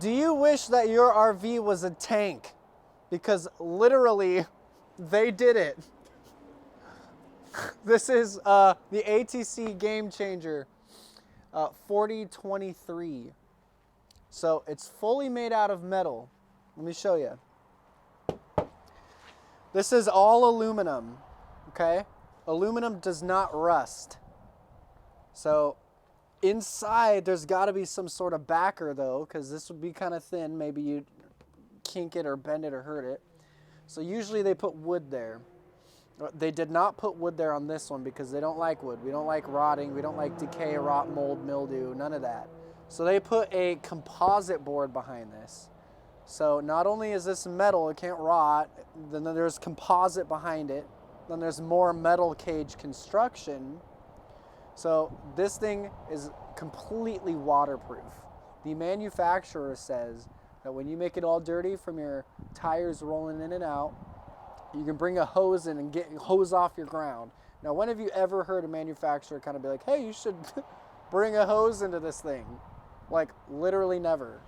Do you wish that your RV was a tank? Because literally, they did it. This is the ATC Game Changer 4023. So it's fully made out of metal. Let me show you. This is all aluminum, okay? Aluminum does not rust. So inside, there's got to be some sort of backer, though, because this would be kind of thin. Maybe you'd kink it or bend it or hurt it. So usually they put wood there. They did not put wood there on this one because they don't like wood. We don't like rotting. We don't like decay, rot, mold, mildew, none of that. So they put a composite board behind this. So not only is this metal, it can't rot, then there's composite behind it. Then there's more metal cage construction. So this thing is completely waterproof. The manufacturer says that when you make it all dirty from your tires rolling in and out, you can bring a hose in and get hose off your ground. Now, when have you ever heard a manufacturer kind of be like, hey, you should bring a hose into this thing? Like, literally never.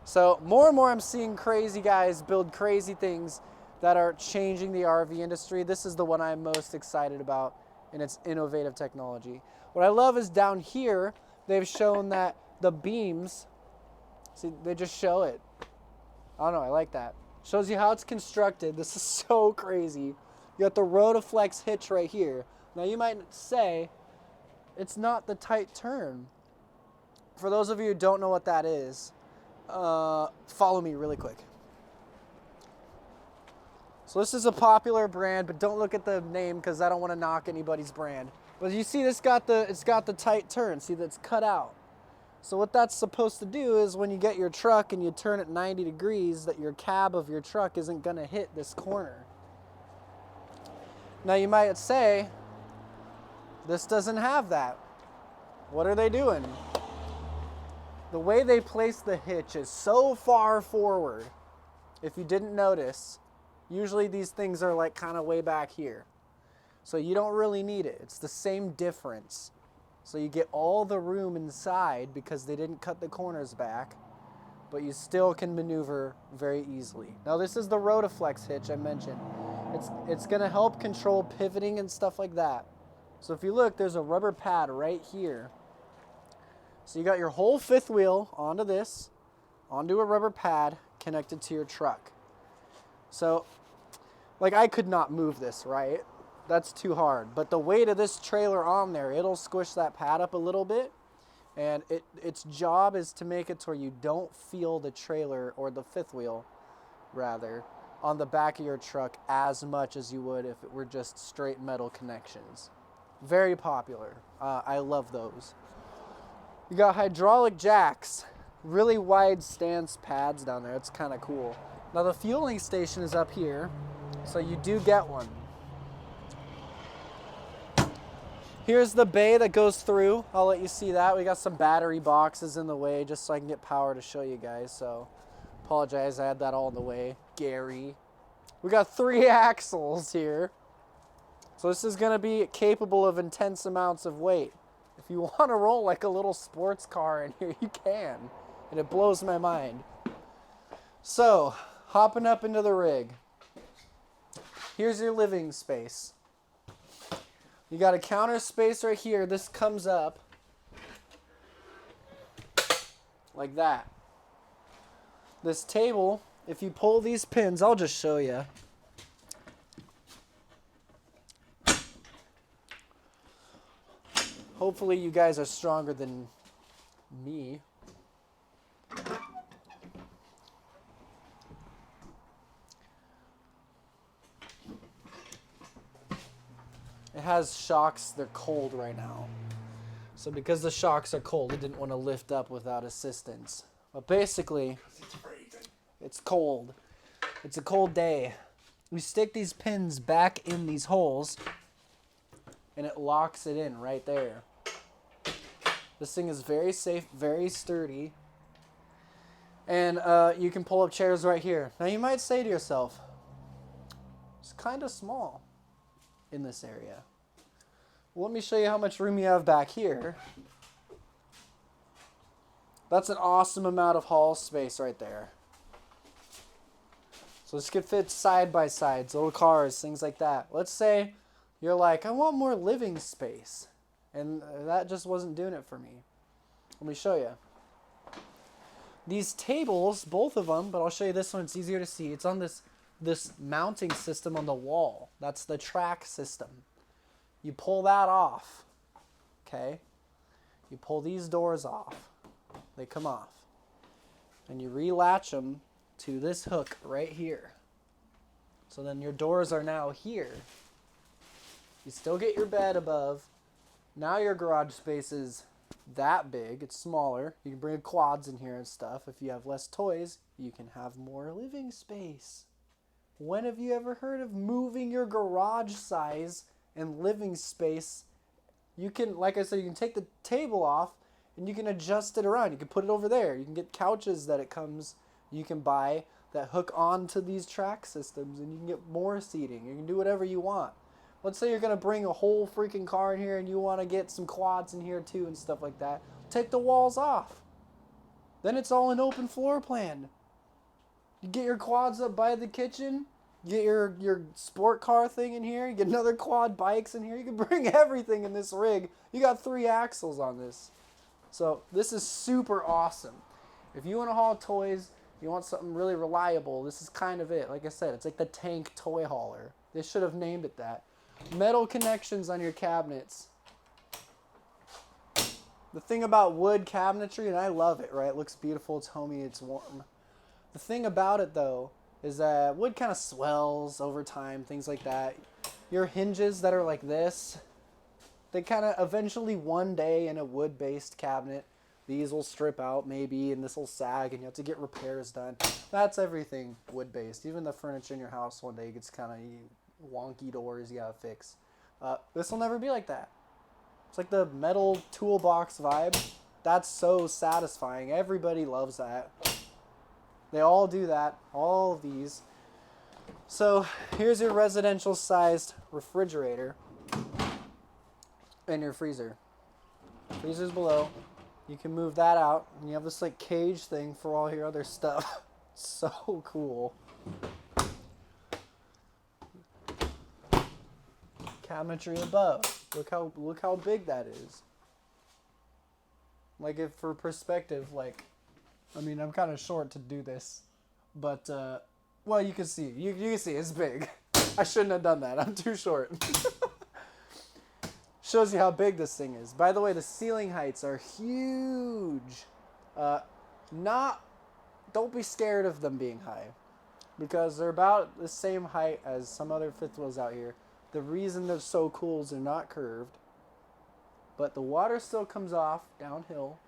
So more and more I'm seeing crazy guys build crazy things that are changing the RV industry. This is the one I'm most excited about in its innovative technology. What I love is down here, they've shown that the beams, see, they just show it. I don't know, I like that. Shows you how it's constructed. This is so crazy. You got the Rotaflex hitch right here. Now you might say, it's not the tight turn. For those of you who don't know what that is, follow me really quick. So this is a popular brand, but don't look at the name because I don't want to knock anybody's brand. But you see it's got the tight turn. See, that's cut out. So what that's supposed to do is when you get your truck and you turn it 90 degrees, that your cab of your truck isn't going to hit this corner. Now you might say, this doesn't have that. What are they doing? The way they place the hitch is so far forward. If you didn't notice, usually these things are like kind of way back here. So you don't really need it. It's the same difference. So you get all the room inside because they didn't cut the corners back, but you still can maneuver very easily. Now this is the Rotaflex hitch I mentioned. It's gonna help control pivoting and stuff like that. So if you look, there's a rubber pad right here. So you got your whole fifth wheel onto this, onto a rubber pad connected to your truck. So, like, I could not move this, right? That's too hard. But the weight of this trailer on there, it'll squish that pad up a little bit. And its job is to make it to where you don't feel the trailer, or the fifth wheel, rather, on the back of your truck as much as you would if it were just straight metal connections. Very popular. I love those. You got hydraulic jacks, really wide stance pads down there. It's kind of cool. Now the fueling station is up here, so you do get one. Here's the bay that goes through. I'll let you see that. We got some battery boxes in the way just so I can get power to show you guys. So apologize, I had that all in the way. Gary. We got 3 axles here. So this is going to be capable of intense amounts of weight. If you want to roll like a little sports car in here, you can. And it blows my mind. So, hopping up into the rig. Here's your living space. You got a counter space right here. This comes up like that. This table, if you pull these pins, I'll just show you. Hopefully you guys are stronger than me. It has shocks. They're cold right now. So because the shocks are cold, it didn't want to lift up without assistance. But basically, it's cold. It's a cold day. We stick these pins back in these holes, and it locks it in right there. This thing is very safe, very sturdy. And you can pull up chairs right here. Now you might say to yourself, it's kind of small in this area. Well, let me show you how much room you have back here. That's an awesome amount of hall space right there. So this could fit side by sides, little cars, things like that. Let's say you're like, I want more living space. And that just wasn't doing it for me. Let me show you. These tables, both of them, but I'll show you this one, it's easier to see. It's on this mounting system on the wall. That's the track system. You pull that off, okay? You pull these doors off. They come off. And you relatch them to this hook right here. So then your doors are now here. You still get your bed above. Now your garage space is that big. It's smaller. You can bring quads in here and stuff. If you have less toys, you can have more living space. When have you ever heard of moving your garage size and living space? You can, like I said, you can take the table off and you can adjust it around. You can put it over there. You can get couches that you can buy that hook onto these track systems, and you can get more seating. You can do whatever you want. Let's say you're going to bring a whole freaking car in here and you want to get some quads in here too and stuff like that. Take the walls off. Then it's all an open floor plan. You get your quads up by the kitchen. You get your sport car thing in here. You get another quad bikes in here. You can bring everything in this rig. You got 3 axles on this. So this is super awesome. If you want to haul toys, you want something really reliable, this is kind of it. Like I said, it's like the tank toy hauler. They should have named it that. Metal connections on your cabinets. The thing about wood cabinetry, and I love it, right? It looks beautiful, it's homey, it's warm. The thing about it, though, is that wood kind of swells over time, things like that. Your hinges that are like this, they kind of eventually one day in a wood-based cabinet, these will strip out maybe, and this will sag, and you have to get repairs done. That's everything wood-based. Even the furniture in your house one day gets kind of wonky doors you gotta fix. This will never be like that. It's like the metal toolbox vibe. That's so satisfying. Everybody loves that. They all do that. All of these. So here's your residential-sized refrigerator and your freezer. Freezer's below. You can move that out, and you have this like cage thing for all your other stuff. So cool. Cabinetry above. Look how big that is. Like, if for perspective, like, I mean, I'm kind of short to do this, but well, you can see. You can see it's big. I shouldn't have done that. I'm too short. Shows you how big this thing is. By the way, the ceiling heights are huge. Don't be scared of them being high, because they're about the same height as some other fifth wheels out here. The reason they're so cool is they're not curved, but the water still comes off downhill,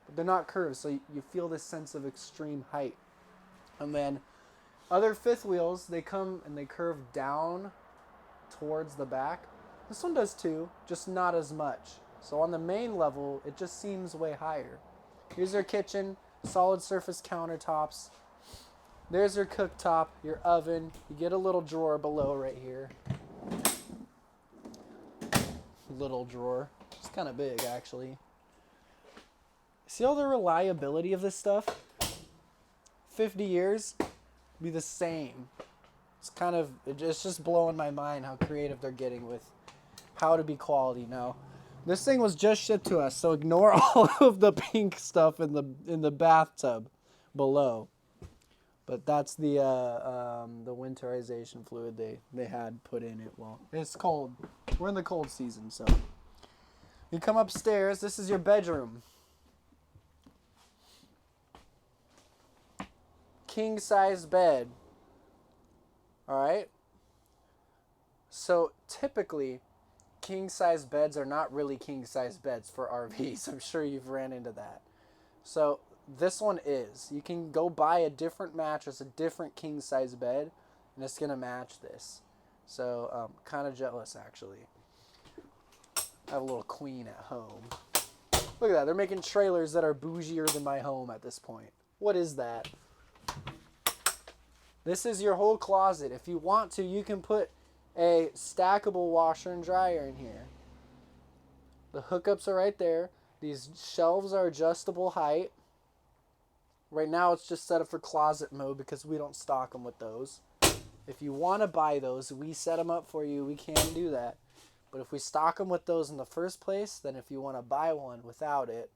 but they're not curved, so you feel this sense of extreme height. And then other fifth wheels, they come and they curve down towards the back. This one does too, just not as much. So on the main level, it just seems way higher. Here's your kitchen, solid surface countertops. There's your cooktop, your oven. You get a little drawer below right here. Little drawer. It's kind of big, actually. See all the reliability of this stuff? 50 years, be the same. It's just blowing my mind how creative they're getting with how to be quality now. This thing was just shipped to us, so ignore all of the pink stuff in the bathtub below. But that's the winterization fluid they had put in it. Well, it's cold. We're in the cold season, so. You come upstairs. This is your bedroom. King size bed. All right. So typically, king size beds are not really king size beds for RVs. I'm sure you've ran into that. So this one is. You can go buy a different mattress, a different king size bed, and it's gonna match this. So kind of jealous, actually. I have a little queen at home. Look at that. They're making trailers that are bougier than my home at this point. What is that? This is your whole closet. If you want to, you can put a stackable washer and dryer in here. The hookups are right there. These shelves are adjustable height. Right now it's just set up for closet mode because we don't stock them with those. If you want to buy those, we set them up for you. We can do that. But if we stock them with those in the first place, then if you want to buy one without it,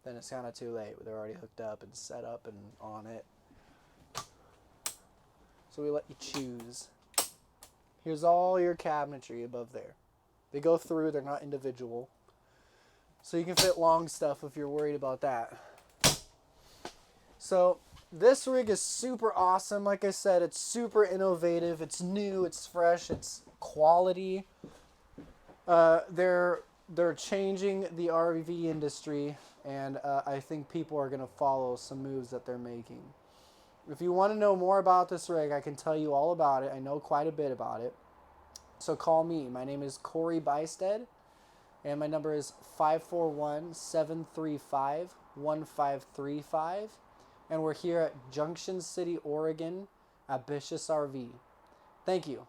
then it's kind of too late. They're already hooked up and set up and on it. So we let you choose. Here's all your cabinetry above there. They go through, they're not individual. So you can fit long stuff if you're worried about that. So this rig is super awesome. Like I said, it's super innovative. It's new, it's fresh, it's quality. They're changing the RV industry, and I think people are going to follow some moves that they're making. If you want to know more about this rig, I can tell you all about it. I know quite a bit about it. So call me. My name is CoBuystedt, and my number is 541-735-1535. And we're here at Junction City, Oregon at BISH'S RV. Thank you.